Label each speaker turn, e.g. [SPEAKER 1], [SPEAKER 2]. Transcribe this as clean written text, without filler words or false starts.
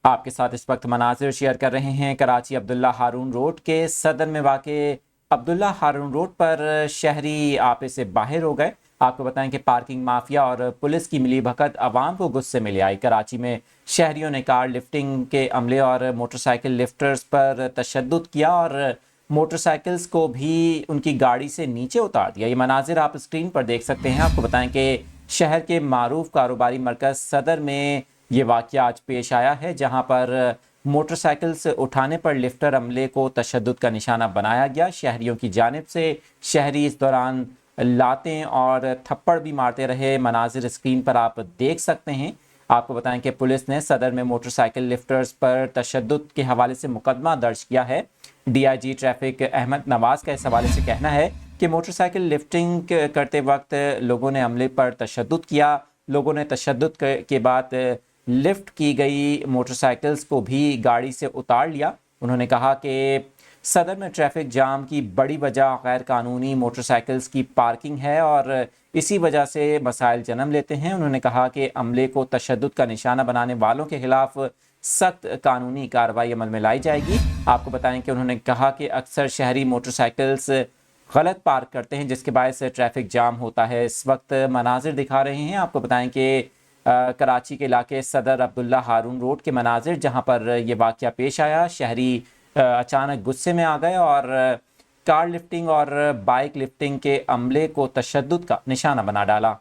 [SPEAKER 1] آپ کے ساتھ اس وقت مناظر شیئر کر رہے ہیں کراچی عبداللہ ہارون روڈ کے صدر میں واقع عبداللہ ہارون روڈ پر شہری آپے سے باہر ہو گئے۔ آپ کو بتائیں کہ پارکنگ مافیا اور پولیس کی ملی بھگت عوام کو غصے میں لے آئی۔ کراچی میں شہریوں نے کار لفٹنگ کے عملے اور موٹر سائیکل لفٹرز پر تشدد کیا اور موٹر سائیکلز کو بھی ان کی گاڑی سے نیچے اتار دیا۔ یہ مناظر آپ اسکرین پر دیکھ سکتے ہیں۔ آپ کو بتائیں کہ شہر کے معروف کاروباری مرکز صدر میں یہ واقعہ آج پیش آیا ہے، جہاں پر موٹر سائیکل سے اٹھانے پر لفٹر عملے کو تشدد کا نشانہ بنایا گیا۔ شہریوں کی جانب سے شہری اس دوران لاتیں اور تھپڑ بھی مارتے رہے۔ مناظر اسکرین پر آپ دیکھ سکتے ہیں۔ آپ کو بتائیں کہ پولیس نے صدر میں موٹر سائیکل لفٹرز پر تشدد کے حوالے سے مقدمہ درج کیا ہے۔ D I G traffic Ahmad Nawaz کا اس حوالے سے کہنا ہے کہ موٹر سائیکل لفٹنگ کرتے وقت لوگوں نے عملے پر تشدد کیا۔ لوگوں نے تشدد کے بعد لفٹ کی گئی موٹر سائیکلز کو بھی گاڑی سے اتار لیا۔ انہوں نے کہا کہ صدر میں ٹریفک جام کی بڑی وجہ غیر قانونی موٹر سائیکلز کی پارکنگ ہے اور اسی وجہ سے مسائل جنم لیتے ہیں۔ انہوں نے کہا کہ عملے کو تشدد کا نشانہ بنانے والوں کے خلاف سخت قانونی کارروائی عمل میں لائی جائے گی۔ آپ کو بتائیں کہ انہوں نے کہا کہ اکثر شہری موٹر سائیکلز غلط پارک کرتے ہیں، جس کے باعث ٹریفک جام ہوتا ہے۔ اس وقت مناظر دکھا رہے ہیں۔ آپ کو بتائیں کہ کراچی کے علاقے صدر عبداللہ ہارون روڈ کے مناظر، جہاں پر یہ واقعہ پیش آیا۔ شہری اچانک غصے میں آ گئے اور کار لفٹنگ اور بائک لفٹنگ کے عملے کو تشدد کا نشانہ بنا ڈالا۔